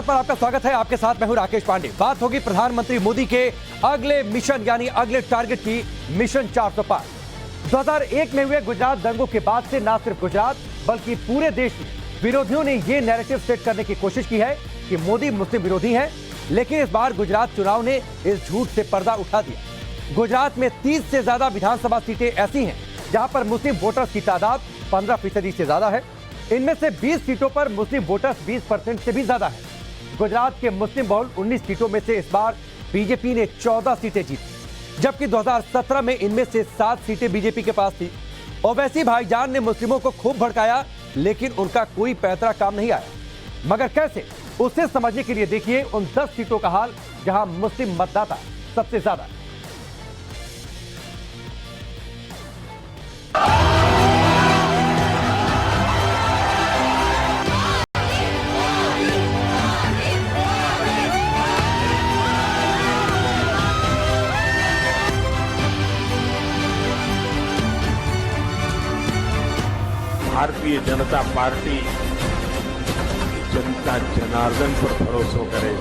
पर आपका स्वागत है। आपके साथ मैं हूं राकेश पांडे। बात होगी प्रधानमंत्री मोदी के अगले मिशन यानी अगले टारगेट की, मिशन 400 पार। 2001 में हुए गुजरात दंगों के बाद से न सिर्फ गुजरात बल्कि पूरे देश में विरोधियों ने यह नैरेटिव सेट करने की कोशिश की है कि मोदी मुस्लिम विरोधी हैं, लेकिन इस बार गुजरात चुनाव ने इस झूठ से पर्दा उठा दिया। गुजरात में 30 से ज्यादा विधानसभा सीटें ऐसी हैं जहां पर मुस्लिम वोटर्स की तादाद 15% से ज्यादा है। इनमें से 20 सीटों पर मुस्लिम वोटर्स 20% से भी ज्यादा है। गुजरात के मुस्लिम बहुल 19 सीटों में से इस बार बीजेपी ने 14 सीटें जीती, जबकि 2017 में इनमें से 7 सीटें बीजेपी के पास थी। ओवैसी भाईजान ने मुस्लिमों को खूब भड़काया, लेकिन उनका कोई पैतरा काम नहीं आया। मगर कैसे, उसे समझने के लिए देखिए उन 10 सीटों का हाल जहां मुस्लिम मतदाता सबसे ज्यादा है। भारतीय जनता पार्टी जनता जनार्दन पर भरोसा करे।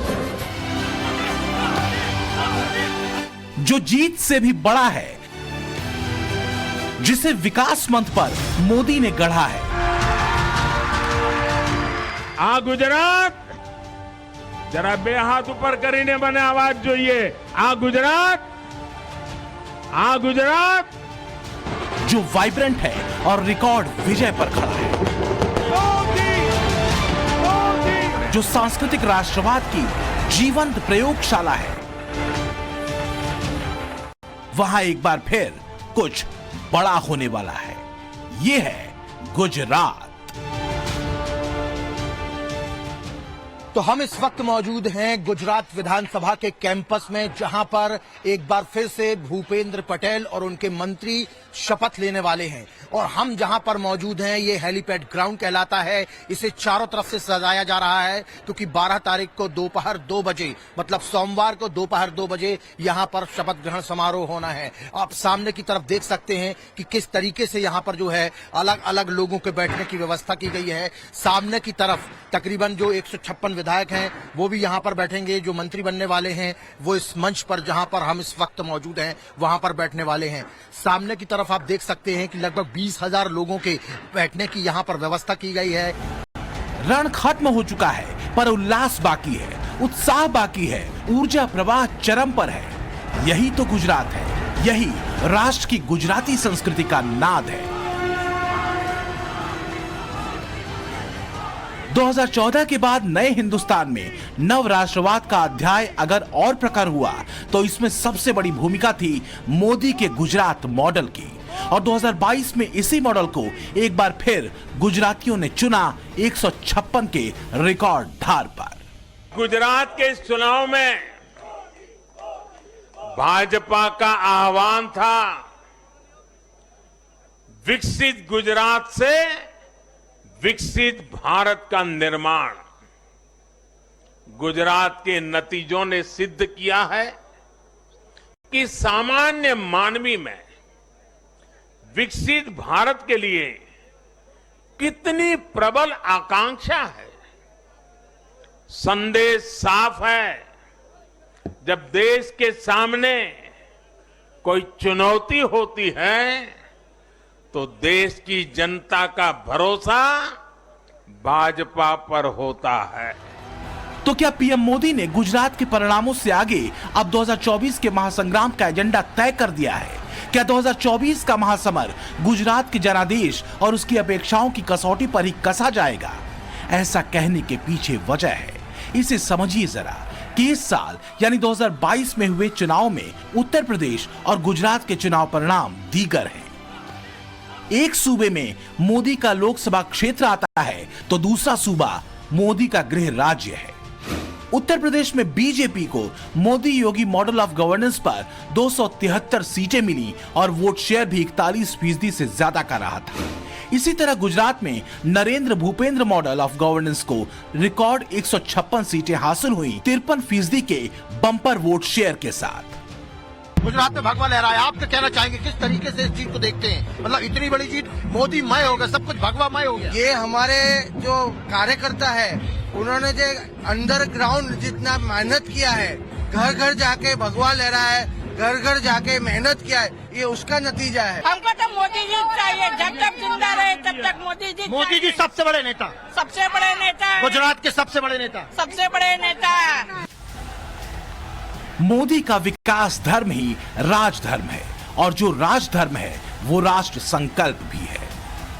जो जीत से भी बड़ा है, जिसे विकास मंथ पर मोदी ने गढ़ा है। आ गुजरात, जरा બે હાથ ઉપર કરીને મને આવાજ જોઈએ। આ ગુજરાત, આ ગુજરાત जो वाइब्रेंट है और रिकॉर्ड विजय पर खड़ा है, जो सांस्कृतिक राष्ट्रवाद की जीवंत प्रयोगशाला है। वहां एक बार फिर कुछ बड़ा होने वाला है। यह है गुजरात। तो हम इस वक्त मौजूद हैं गुजरात विधानसभा के कैंपस में, जहां पर एक बार फिर से भूपेंद्र पटेल और उनके मंत्री शपथ लेने वाले हैं। और हम जहां पर मौजूद हैं, ये हेलीपैड ग्राउंड कहलाता है। इसे चारों तरफ से सजाया जा रहा है क्योंकि 12 तारीख को दोपहर 2 बजे, मतलब सोमवार को दोपहर 2 बजे यहां पर शपथ ग्रहण समारोह होना है। आप सामने की तरफ देख सकते हैं कि किस तरीके से यहां पर जो है अलग अलग लोगों के बैठने की व्यवस्था की गई है। सामने की तरफ तकरीबन जो 156 विधायक हैं वो भी यहां पर बैठेंगे। जो मंत्री बनने वाले हैं वो इस मंच पर, जहां पर हम इस वक्त मौजूद हैं, वहां पर बैठने वाले हैं। सामने की तरफ आप देख सकते हैं कि लगभग 20,000 लोगों के बैठने की यहां पर व्यवस्था की गई है। रण खत्म हो चुका है, पर उल्लास बाकी है, उत्साह बाकी है, ऊर्जा प्रवाह चरम पर है। यही तो गुजरात है, यही राष्ट्र की गुजराती संस्कृति का नाद है। 2014 के बाद नए हिंदुस्तान में नव राष्ट्रवाद का अध्याय अगर और प्रकार हुआ तो इसमें सबसे बड़ी भूमिका थी मोदी के गुजरात मॉडल की। और 2022 में इसी मॉडल को एक बार फिर गुजरातियों ने चुना 156 के रिकॉर्ड धार पर। गुजरात के इस चुनाव में भाजपा का आह्वान था, विकसित गुजरात से विकसित भारत का निर्माण। गुजरात के नतीजों ने सिद्ध किया है कि सामान्य मानवी में विकसित भारत के लिए कितनी प्रबल आकांक्षा है। संदेश साफ है, जब देश के सामने कोई चुनौती होती है तो देश की जनता का भरोसा भाजपा पर होता है। तो क्या पीएम मोदी ने गुजरात के परिणामों से आगे अब 2024 के महासंग्राम का एजेंडा तय कर दिया है? क्या 2024 का महासमर गुजरात के जनादेश और उसकी अपेक्षाओं की कसौटी पर ही कसा जाएगा? ऐसा कहने के पीछे वजह है, इसे समझिए जरा कि इस साल यानी 2022 में हुए चुनाव में उत्तर प्रदेश और गुजरात के चुनाव परिणाम दीगर हैं। एक सूबे में मोदी का लोकसभा क्षेत्र आता है तो दूसरा सूबा मोदी का गृह राज्य है। उत्तर प्रदेश में बीजेपी को Modi Yogi model of governance पर 273 सीटें मिली और वोट शेयर भी 41% से ज्यादा का रहा था। इसी तरह गुजरात में Narendra Bhupendra model of governance को रिकॉर्ड 156 सीटें हासिल हुई 53% के बम्पर वोट शेयर के साथ। गुजरात में भगवा लहराया, आप क्या कहना चाहेंगे, किस तरीके से इस जीत को देखते हैं? मतलब इतनी बड़ी जीत, मोदी मय हो गया, सब कुछ भगवा मय हो गया। ये हमारे जो कार्यकर्ता है उन्होंने जो अंडरग्राउंड जितना मेहनत किया है, घर घर जाके भगवा लहरा है, घर घर जाके मेहनत किया है, ये उसका नतीजा है। हमको तो मोदी जी चाहिए, जब तक जिंदा रहे तब तक मोदी जी सबसे बड़े नेता, सबसे बड़े नेता, गुजरात के सबसे बड़े नेता, सबसे बड़े नेता। मोदी का विकास धर्म ही राजधर्म है और जो राजधर्म है वो राष्ट्र संकल्प भी है।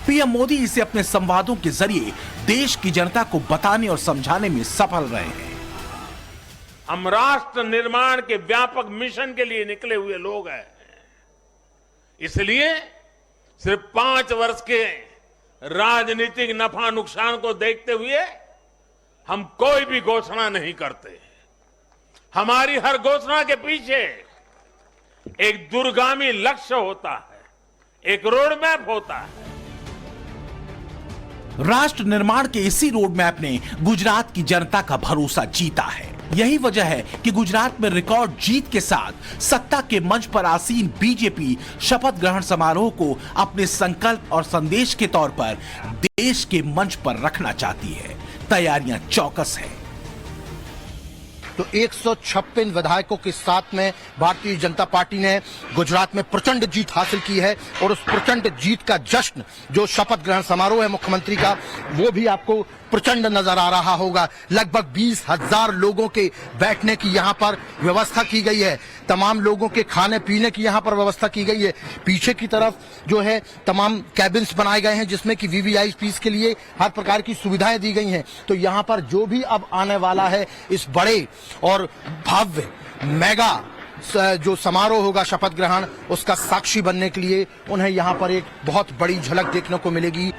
पीएम मोदी इसे अपने संवादों के जरिए देश की जनता को बताने और समझाने में सफल रहे हैं। हम राष्ट्र निर्माण के व्यापक मिशन के लिए निकले हुए लोग हैं। इसलिए सिर्फ 5 वर्ष के राजनीतिक नफा नुकसान को देखते हुए हम कोई भी घोषणा नहीं करते। हमारी हर घोषणा के पीछे एक दूरगामी लक्ष्य होता है, एक रोड मैप होता है। राष्ट्र निर्माण के इसी रोड मैप ने गुजरात की जनता का भरोसा जीता है। यही वजह है कि गुजरात में रिकॉर्ड जीत के साथ सत्ता के मंच पर आसीन बीजेपी शपथ ग्रहण समारोह को अपने संकल्प और संदेश के तौर पर देश के मंच पर रखना चाहती है। तैयारियां चौकस है। तो 156 विधायकों के साथ में भारतीय जनता पार्टी ने गुजरात में प्रचंड जीत हासिल की है और उस प्रचंड जीत का जश्न जो शपथ ग्रहण समारोह है मुख्यमंत्री का, वो भी आपको प्रचंड नजर आ रहा होगा। लगभग 20,000 लोगों के बैठने की यहाँ पर व्यवस्था की गई है। तमाम लोगों के खाने पीने की यहाँ पर व्यवस्था की गई है। पीछे की तरफ जो है तमाम कैबिन्स बनाए गए हैं जिसमें कि वीवीआईपीज़ के लिए हर प्रकार की सुविधाएं दी गई हैं। तो यहाँ पर जो भी अब आने वाला है इस बड़े और भव्य मेगा जो समारोह होगा शपथ ग्रहण, उसका साक्षी बनने के लिए उन्हें यहाँ पर एक बहुत बड़ी झलक देखने को मिलेगी।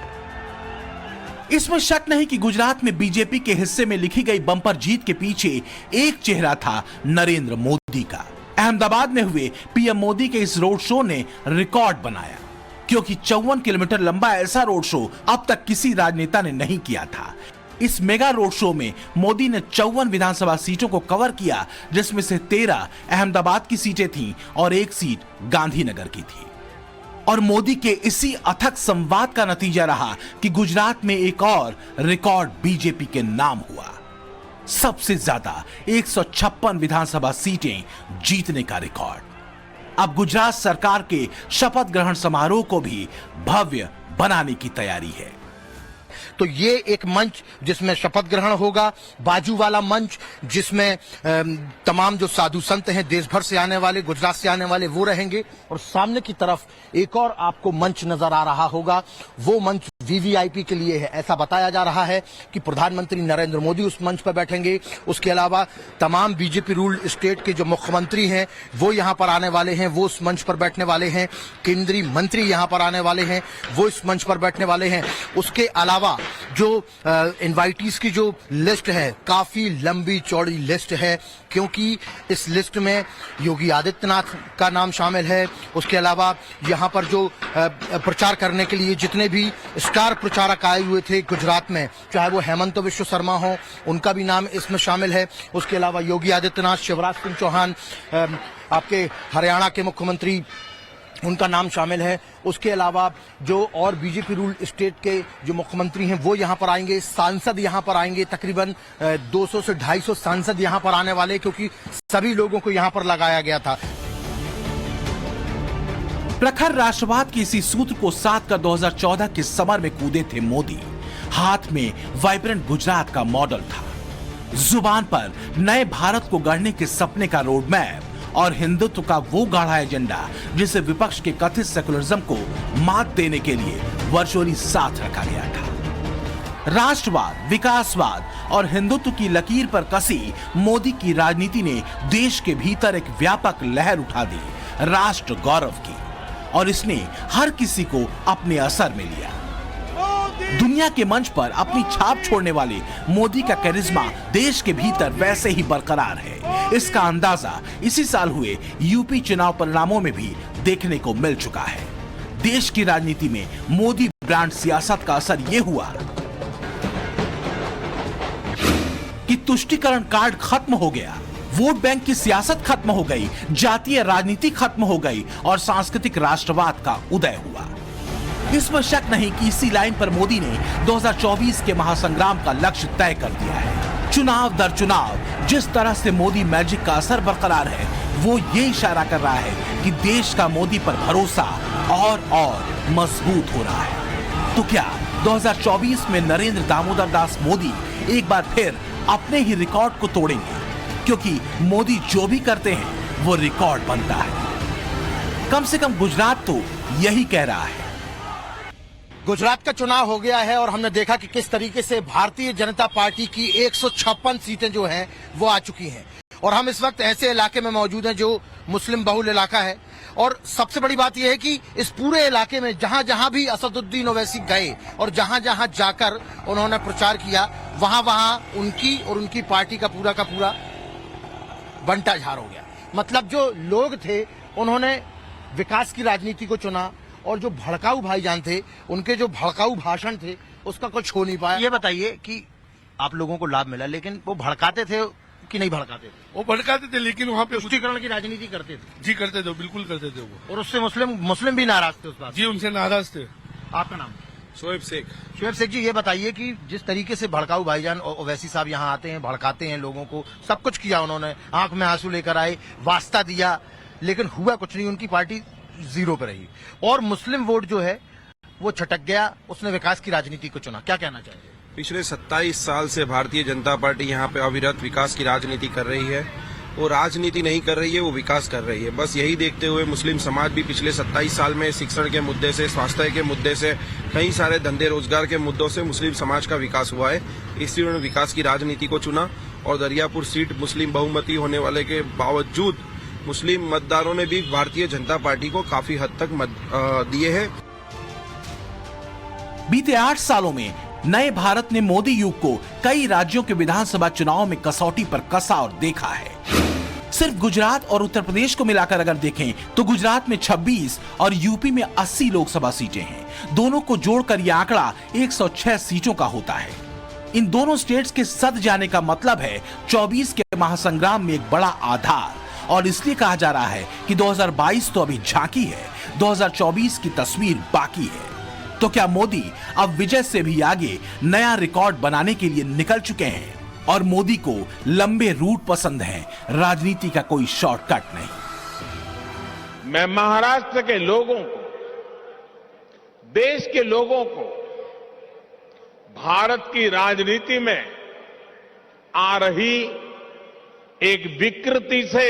इसमें शक नहीं कि गुजरात में बीजेपी के हिस्से में लिखी गई बम्पर जीत के पीछे एक चेहरा था नरेंद्र मोदी का। अहमदाबाद में हुए पीएम मोदी के इस रोड शो ने रिकॉर्ड बनाया, क्योंकि 54 किलोमीटर लंबा ऐसा रोड शो अब तक किसी राजनेता ने नहीं किया था। इस मेगा रोड शो में मोदी ने 54 विधानसभा सीटों को कवर किया, जिसमें से 13 अहमदाबाद की सीटें थीं और 1 सीट गांधीनगर की थी। और मोदी के इसी अथक संवाद का नतीजा रहा कि गुजरात में एक और रिकॉर्ड बीजेपी के नाम हुआ। सबसे ज्यादा 156 विधानसभा सीटें जीतने का रिकॉर्ड। अब गुजरात सरकार के शपथ ग्रहण समारोह को भी भव्य बनाने की तैयारी है। तो ये एक मंच जिसमें शपथ ग्रहण होगा, बाजू वाला मंच जिसमें तमाम जो साधु संत हैं देश भर से आने वाले, गुजरात से आने वाले, वो रहेंगे। और सामने की तरफ एक और आपको मंच नजर आ रहा होगा, वो मंच वीवीआईपी के लिए है। ऐसा बताया जा रहा है कि प्रधानमंत्री नरेंद्र मोदी उस मंच पर बैठेंगे। उसके अलावा तमाम बीजेपी रूल्ड स्टेट के जो मुख्यमंत्री हैं वो यहाँ पर आने वाले हैं, वो उस मंच पर बैठने वाले हैं। केंद्रीय मंत्री यहाँ पर आने वाले हैं, वो इस मंच पर बैठने वाले हैं। उसके अलावा जो इनवाइटीज की जो लिस्ट है, काफी लंबी चौड़ी लिस्ट है, क्योंकि इस लिस्ट में योगी आदित्यनाथ का नाम शामिल है। उसके अलावा यहाँ पर जो प्रचार करने के लिए जितने भी स्टार प्रचारक आए हुए थे गुजरात में, चाहे वो हेमंत बिश्व शर्मा हो, उनका भी नाम इसमें शामिल है। उसके अलावा योगी आदित्यनाथ, शिवराज सिंह चौहान, आपके हरियाणा के मुख्यमंत्री, उनका नाम शामिल है। उसके अलावा जो और बीजेपी रूल स्टेट के जो मुख्यमंत्री हैं वो यहाँ पर आएंगे। सांसद यहाँ पर आएंगे, तकरीबन 200 से 250 सांसद यहाँ पर आने वाले, क्योंकि सभी लोगों को यहाँ पर लगाया गया था। प्रखर राष्ट्रवाद के इसी सूत्र को साथ कर 2014 के समर में कूदे थे मोदी। हाथ में वाइब्रेंट गुजरात का मॉडल था, जुबान पर नए भारत को गढ़ने के सपने का रोड मैप और हिंदुत्व का वो गाढ़ा एजेंडा जिसे विपक्ष के कथित सेकुलरिज्म को मात देने के लिए वर्चुअली साथ रखा गया था। राष्ट्रवाद, विकासवाद और हिंदुत्व की लकीर पर कसी मोदी की राजनीति ने देश के भीतर एक व्यापक लहर उठा दी, राष्ट्र गौरव की, और इसने हर किसी को अपने असर में लिया। दुनिया के मंच पर अपनी छाप छोड़ने वाले मोदी का करिश्मा देश के भीतर वैसे ही बरकरार है। इसका अंदाजा इसी साल हुए यूपी चुनाव परिणामों में भी देखने को मिल चुका है। देश की राजनीति में मोदी ब्रांड सियासत का असर यह हुआ कि तुष्टीकरण कार्ड खत्म हो गया, वोट बैंक की सियासत खत्म हो गई, जातीय राजनीति खत्म हो गई और सांस्कृतिक राष्ट्रवाद का उदय हुआ। इसमें शक नहीं कि इसी लाइन पर मोदी ने 2024 के महासंग्राम का लक्ष्य तय कर दिया है। चुनाव दर चुनाव जिस तरह से मोदी मैजिक का असर बरकरार है, वो ये इशारा कर रहा है कि देश का मोदी पर भरोसा और मजबूत हो रहा है। तो क्या 2024 में नरेंद्र दामोदर दास मोदी एक बार फिर अपने ही रिकॉर्ड को तोड़ेंगे? क्योंकि मोदी जो भी करते हैं वो रिकॉर्ड बनता है। कम से कम गुजरात तो यही कह रहा है। गुजरात का चुनाव हो गया है और हमने देखा कि किस तरीके से भारतीय जनता पार्टी की 156 सीटें जो हैं वो आ चुकी हैं। और हम इस वक्त ऐसे इलाके में मौजूद हैं जो मुस्लिम बहुल इलाका है। और सबसे बड़ी बात यह है कि इस पूरे इलाके में जहां जहां भी असदुद्दीन ओवैसी गए और जहां जहां जाकर उन्होंने प्रचार किया, वहां वहां उनकी और उनकी पार्टी का पूरा बंटा झाड़ हो गया। मतलब जो लोग थे उन्होंने विकास की राजनीति को चुना और जो भड़काऊ भाईजान थे, उनके जो भड़काऊ भाषण थे, उसका कुछ हो नहीं पाया। ये बताइए कि आप लोगों को लाभ मिला, लेकिन वो भड़काते थे कि नहीं भड़काते थे? वो भड़काते थे, लेकिन वहाँ पे तुष्टीकरण की राजनीति करते थे। जी करते थे, बिल्कुल करते थे वो। और उससे मुस्लिम भी नाराज थे उस बात जी, उनसे नाराज थे। आपका नाम? शोएब शेख। शोएब शेख जी, ये बताइए कि जिस तरीके से भड़काऊ भाईजान ओवैसी साहब यहाँ आते हैं, भड़काते हैं लोगों को, सब कुछ किया उन्होंने, आंख में आंसू लेकर आए, वास्ता दिया, लेकिन हुआ कुछ नहीं। उनकी पार्टी जीरो पे रही और मुस्लिम वोट जो है वो छटक गया। उसने विकास की राजनीति को चुना। क्या कहना चाहिए? पिछले 27 साल से भारतीय जनता पार्टी यहाँ पे अविरत विकास की राजनीति कर रही है। वो राजनीति नहीं कर रही है, वो विकास कर रही है। बस यही देखते हुए मुस्लिम समाज भी पिछले 27 साल में शिक्षण के मुद्दे से, स्वास्थ्य के मुद्दे से, कई सारे धंधे रोजगार के मुद्दों से मुस्लिम समाज का विकास हुआ है। इसलिए उन्होंने विकास की राजनीति को चुना और दरियापुर सीट मुस्लिम बहुमती होने वाले के बावजूद मुस्लिम मतदारों ने भी भारतीय जनता पार्टी को काफी हद तक मत दिए हैं। बीते 8 सालों में नए भारत ने मोदी युग को कई राज्यों के विधानसभा चुनाव में कसौटी पर कसा और देखा है। सिर्फ गुजरात और उत्तर प्रदेश को मिलाकर अगर देखें तो गुजरात में 26 और यूपी में 80 लोकसभा सीटें हैं। दोनों को जोड़कर यह आंकड़ा 106 सीटों का होता है। इन दोनों स्टेट्स के सद जाने का मतलब है 24 के महासंग्राम में एक बड़ा आधार। और इसलिए कहा जा रहा है कि 2022 तो अभी झांकी है, 2024 की तस्वीर बाकी है। तो क्या मोदी अब विजय से भी आगे नया रिकॉर्ड बनाने के लिए निकल चुके हैं? और मोदी को लंबे रूट पसंद है, राजनीति का कोई शॉर्टकट नहीं। मैं महाराष्ट्र के लोगों को, देश के लोगों को भारत की राजनीति में आ रही एक विकृति से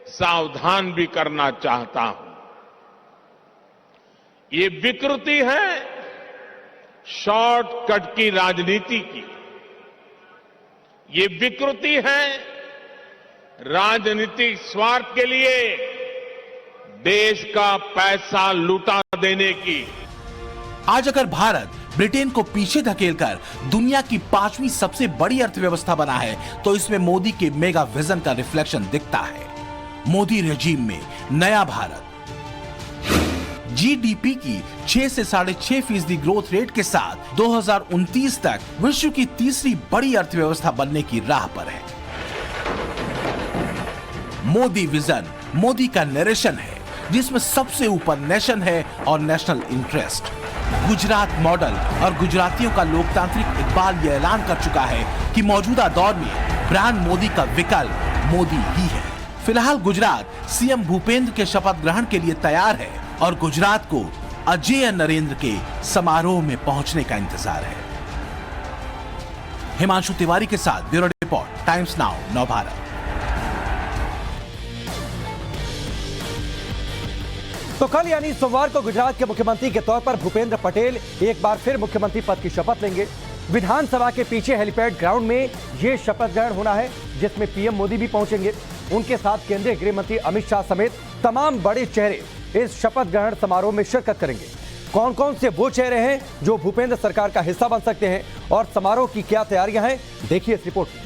सावधान भी करना चाहता हूं। ये विकृति है शॉर्टकट की राजनीति की। ये विकृति है राजनीतिक स्वार्थ के लिए देश का पैसा लुटा देने की। आज अगर भारत ब्रिटेन को पीछे धकेलकर दुनिया की 5वीं सबसे बड़ी अर्थव्यवस्था बना है, तो इसमें मोदी के मेगा विजन का रिफ्लेक्शन दिखता है। मोदी रेजिम में नया भारत जीडीपी की 6 से 6.5% ग्रोथ रेट के साथ 2029 तक विश्व की तीसरी बड़ी अर्थव्यवस्था बनने की राह पर है। मोदी विजन मोदी का नरेशन है, जिसमें सबसे ऊपर नेशन है और नेशनल इंटरेस्ट। गुजरात मॉडल और गुजरातियों का लोकतांत्रिक इकबाल यह ऐलान कर चुका है कि मौजूदा दौर में ब्रांड मोदी का विकल्प मोदी ही है। फिलहाल गुजरात सीएम भूपेंद्र के शपथ ग्रहण के लिए तैयार है और गुजरात को अजेय नरेंद्र के समारोह में पहुंचने का इंतजार है। हिमांशु तिवारी के साथ bureau report, times now, Navbharat. तो कल यानी सोमवार को गुजरात के मुख्यमंत्री के तौर पर भूपेंद्र पटेल एक बार फिर मुख्यमंत्री पद की शपथ लेंगे। विधानसभा के पीछे हेलीपैड ग्राउंड में यह शपथ ग्रहण होना है, जिसमें पीएम मोदी भी पहुंचेंगे। उनके साथ केंद्रीय गृह मंत्री अमित शाह समेत तमाम बड़े चेहरे इस शपथ ग्रहण समारोह में शिरकत करेंगे। कौन कौन से वो चेहरे हैं जो भूपेंद्र सरकार का हिस्सा बन सकते हैं और समारोह की क्या तैयारियां हैं, देखिए इस रिपोर्ट में।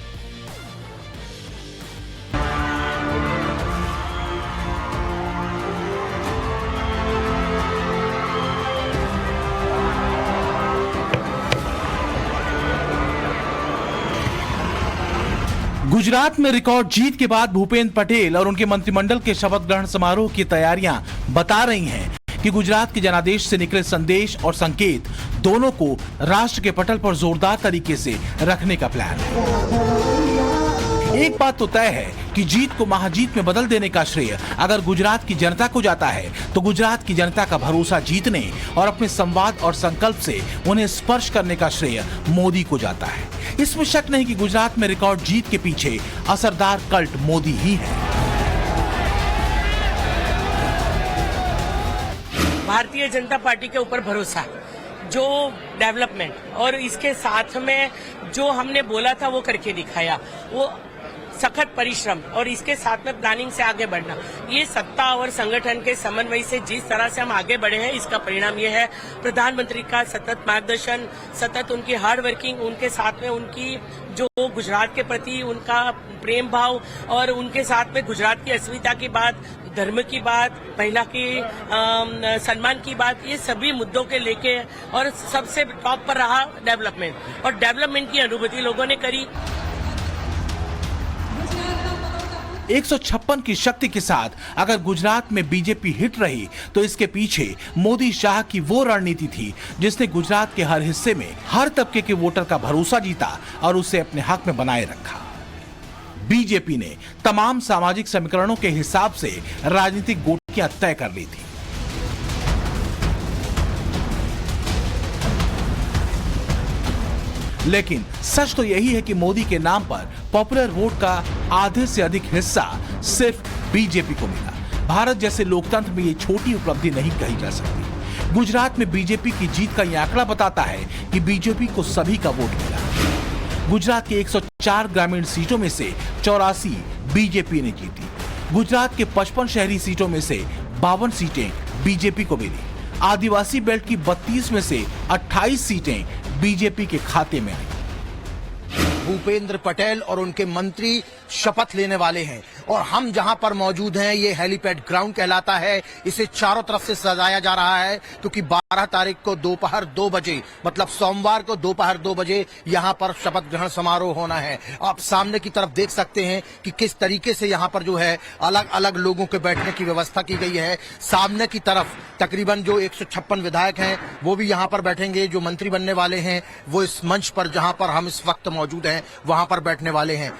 गुजरात में रिकॉर्ड जीत के बाद भूपेंद्र पटेल और उनके मंत्रिमंडल के शपथ ग्रहण समारोह की तैयारियां बता रही हैं कि गुजरात के जनादेश से निकले संदेश और संकेत दोनों को राष्ट्र के पटल पर जोरदार तरीके से रखने का प्लान है। एक बात तो तय है कि जीत को महाजीत में बदल देने का श्रेय अगर गुजरात की जनता को जाता है तो गुजरात की जनता का भरोसा जीतने और अपने संवाद और संकल्प से उन्हें स्पर्श करने का श्रेय मोदी को जाता है। इसमें शक नहीं कि गुजरात में रिकॉर्ड जीत के पीछे असरदार कल्ट मोदी ही है। भारतीय जनता पार्टी के ऊपर भरोसा, जो डेवलपमेंट और इसके साथ में जो हमने बोला था वो करके दिखाया, वो सखत परिश्रम और इसके साथ में प्लानिंग से आगे बढ़ना, ये सत्ता और संगठन के समन्वय से जिस तरह से हम आगे बढ़े हैं, इसका परिणाम ये है प्रधानमंत्री का सतत मार्गदर्शन, सतत उनकी हार्ड वर्किंग, उनके साथ में उनकी जो गुजरात के प्रति उनका प्रेम भाव और उनके साथ में गुजरात की अस्मिता की बात, धर्म की बात, महिला की सम्मान की बात, ये सभी मुद्दों के लेके और सबसे टॉप पर रहा डेवलपमेंट, और डेवलपमेंट की अनुभूति लोगों ने करी। 156 की शक्ति के साथ अगर गुजरात में बीजेपी हिट रही तो इसके पीछे मोदी शाह की वो रणनीति थी जिसने गुजरात के हर हिस्से में हर तबके के वोटर का भरोसा जीता और उसे अपने हक में बनाए रखा। बीजेपी ने तमाम सामाजिक समीकरणों के हिसाब से राजनीतिक गोटियां तय कर ली थी। लेकिन सच तो यही है कि मोदी के नाम पर पॉपुलर वोट का आधे से अधिक हिस्सा सिर्फ बीजेपी को मिला। भारत जैसे लोकतंत्र में ये छोटी उपलब्धि नहीं कही जा सकती। गुजरात में बीजेपी की जीत का यह आंकड़ा बताता है कि बीजेपी को सभी का वोट मिला। गुजरात की 104 ग्रामीण सीटों में से 84 बीजेपी ने जीती। गुजरात के 55 शहरी सीटों में से 52 सीटें बीजेपी को मिली। आदिवासी बेल्ट की 32 में से 28 सीटें बीजेपी के खाते में आई। भूपेंद्र पटेल और उनके मंत्री शपथ लेने वाले हैं और हम जहां पर मौजूद हैं ये हेलीपैड ग्राउंड कहलाता है। इसे चारों तरफ से सजाया जा रहा है क्योंकि 12 तारीख को दोपहर 2 बजे मतलब सोमवार को दोपहर 2 बजे यहां पर शपथ ग्रहण समारोह होना है। आप सामने की तरफ देख सकते हैं कि किस तरीके से यहां पर जो है अलग अलग लोगों के बैठने की व्यवस्था की गई है। सामने की तरफ तकरीबन जो 156 विधायक हैं वो भी यहां पर बैठेंगे। जो मंत्री बनने वाले हैं वो इस मंच पर जहां पर हम इस वक्त मौजूद हैं वहां पर बैठने वाले हैं।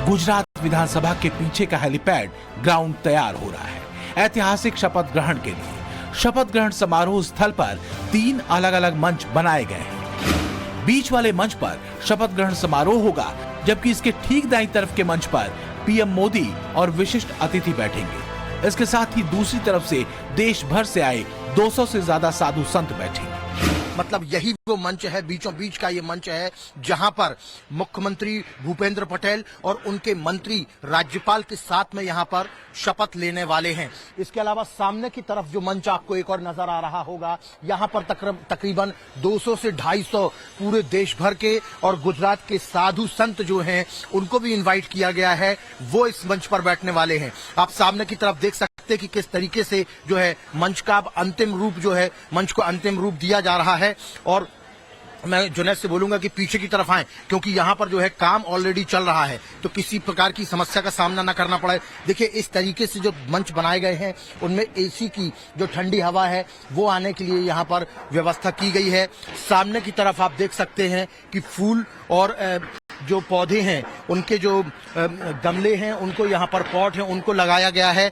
गुजरात विधानसभा के पीछे का हेलीपैड ग्राउंड तैयार हो रहा है ऐतिहासिक शपथ ग्रहण के लिए। शपथ ग्रहण समारोह स्थल पर 3 अलग अलग मंच बनाए गए हैं। बीच वाले मंच पर शपथ ग्रहण समारोह होगा, जबकि इसके ठीक दाईं तरफ के मंच पर पीएम मोदी और विशिष्ट अतिथि बैठेंगे। इसके साथ ही दूसरी तरफ से देश भर से आए 200 से ज्यादा साधु संत बैठेंगे। मतलब यही वो मंच है, बीचों बीच का ये मंच है जहां पर मुख्यमंत्री भूपेंद्र पटेल और उनके मंत्री राज्यपाल के साथ में यहां पर शपथ लेने वाले हैं। इसके अलावा सामने की तरफ जो मंच आपको एक और नजर आ रहा होगा, यहां पर तकरीबन 200 से 250 पूरे देश भर के और गुजरात के साधु संत जो हैं उनको भी इन्वाइट किया गया है, वो इस मंच पर बैठने वाले हैं। आप सामने की तरफ देख सकते कि किस तरीके से जो है मंच का अंतिम रूप जो है मंच को अंतिम रूप दिया जा रहा है। और मैं जुनैद से बोलूंगा कि पीछे की तरफ आए क्योंकि यहां पर जो है काम ऑलरेडी चल रहा है तो किसी प्रकार की समस्या का सामना न करना पड़े। देखिए इस तरीके से जो मंच बनाए गए हैं उनमें एसी की जो ठंडी हवा है वो आने के लिए यहां पर व्यवस्था की गई है। सामने की तरफ आप देख सकते हैं कि फूल और जो पौधे हैं उनके जो गमले हैं उनको यहाँ पर पॉट हैं उनको लगाया गया है